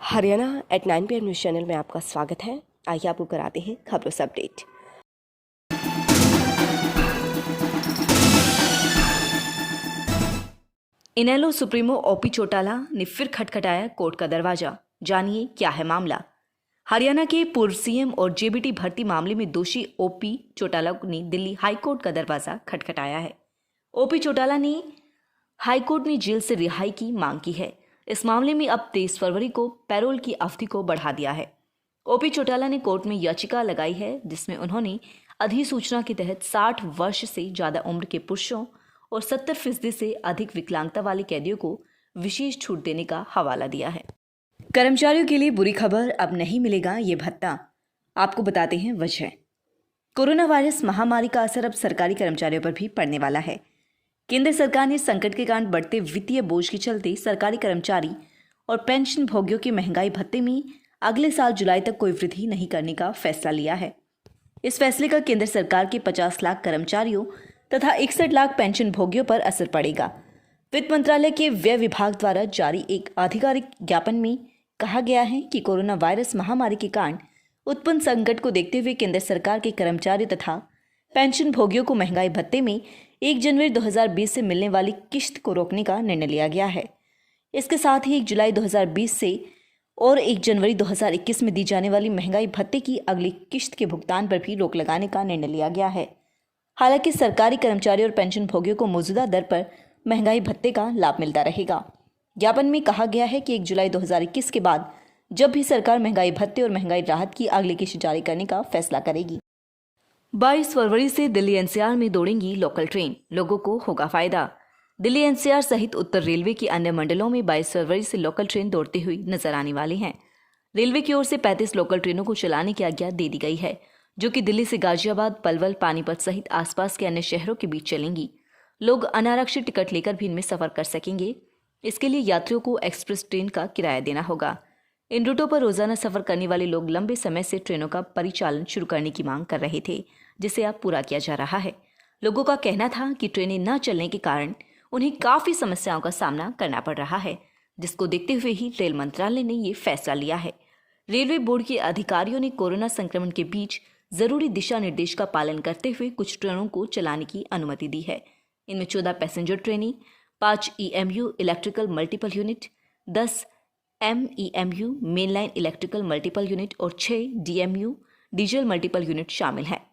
Haryana at 9 PM news channel में आपका स्वागत है। आइए आपको कराते हैं खबरों से अपडेट। इनेलो सुप्रीमो ओपी चौटाला ने फिर खटखटाया कोर्ट का दरवाजा। जानिए क्या है मामला। हरियाणा के पूर्व सीएम और जेबीटी भर्ती मामले में दोषी ओपी चौटाला ने दिल्ली हाईकोर्ट का दरवाजा खटखटाया है। ओपी चौटाला ने हाईकोर्ट में जेल से रिहाई की मांग की है। इस मामले में अब 23 फरवरी को पैरोल की अवधि को बढ़ा दिया है। ओपी चौटाला ने कोर्ट में याचिका लगाई है जिसमें उन्होंने अधिसूचना के तहत 60 वर्ष से ज्यादा उम्र के पुरुषों और 70% से अधिक विकलांगता वाले कैदियों को विशेष छूट देने का हवाला दिया है। कर्मचारियों के लिए बुरी खबर, अब नहीं मिलेगा ये भत्ता। आपको बताते हैं वजह। कोरोना वायरस महामारी का असर अब सरकारी कर्मचारियों पर भी पड़ने वाला है। केंद्र सरकार ने संकट के कारण बढ़ते वित्तीय बोझ के चलते सरकारी कर्मचारी और पेंशन भोगियों के महंगाई भत्ते में अगले साल जुलाई तक कोई वृद्धि नहीं करने का फैसला लिया है। इस फैसले का केंद्र सरकार के 50 लाख कर्मचारियों तथा 61 लाख पेंशन भोगियों पर असर पड़ेगा। वित्त मंत्रालय के व्यय विभाग द्वारा जारी एक आधिकारिक ज्ञापन में कहा गया है कि कोरोना वायरस महामारी के कारण उत्पन्न संकट को देखते हुए केंद्र सरकार के कर्मचारी तथा पेंशन भोगियों को महंगाई भत्ते में 1 जनवरी 2020 से मिलने वाली किश्त को रोकने का निर्णय लिया गया है। इसके साथ ही 1 जुलाई 2020 से और 1 जनवरी 2021 में दी जाने वाली महंगाई भत्ते की अगली किश्त के भुगतान पर भी रोक लगाने का निर्णय लिया गया है। हालांकि सरकारी कर्मचारी और पेंशन भोगियों को मौजूदा दर पर महंगाई भत्ते का लाभ मिलता रहेगा। ज्ञापन में कहा गया है कि 1 जुलाई 2021 के बाद जब भी सरकार महंगाई भत्ते और महंगाई राहत की अगली किश्त जारी करने का फैसला करेगी। 22 फरवरी से दिल्ली एनसीआर में दौड़ेंगी लोकल ट्रेन, लोगों को होगा फायदा। दिल्ली एनसीआर सहित उत्तर रेलवे के अन्य मंडलों में 22 फरवरी से लोकल ट्रेन दौड़ती हुई नजर आने वाली हैं। रेलवे की ओर से 35 लोकल ट्रेनों को चलाने की आज्ञा दे दी गई है, जो कि दिल्ली से गाजियाबाद, पलवल, पानीपत सहित आसपास के अन्य शहरों के बीच चलेंगी। लोग अनारक्षित टिकट लेकर भी इनमें सफर कर सकेंगे। इसके लिए यात्रियों को एक्सप्रेस ट्रेन का किराया देना होगा। इन रूटों पर रोजाना सफर करने वाले लोग लंबे समय से ट्रेनों का परिचालन शुरू करने की मांग कर रहे थे, जिसे अब पूरा किया जा रहा है। लोगों का कहना था कि ट्रेनें न चलने के कारण उन्हें काफी समस्याओं का सामना करना पड़ रहा है, जिसको देखते हुए ही रेल मंत्रालय ने ये फैसला लिया है। रेलवे बोर्ड के अधिकारियों ने कोरोना संक्रमण के बीच जरूरी दिशा निर्देश का पालन करते हुए कुछ ट्रेनों को चलाने की अनुमति दी है। इनमें 14 पैसेंजर ट्रेनें, 5 EMU electrical multiple unit, 10 MEMU main line electrical multiple unit और 6 DMU डीजल मल्टीपल यूनिट शामिल हैं।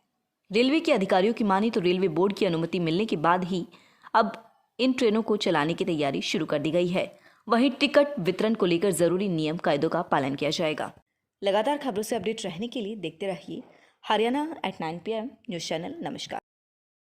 रेलवे के अधिकारियों की माने तो रेलवे बोर्ड की अनुमति मिलने के बाद ही अब इन ट्रेनों को चलाने की तैयारी शुरू कर दी गई है। वहीं टिकट वितरण को लेकर जरूरी नियम कायदों का पालन किया जाएगा। लगातार खबरों से अपडेट रहने के लिए देखते रहिए Haryana at 9 PM news channel. नमस्कार।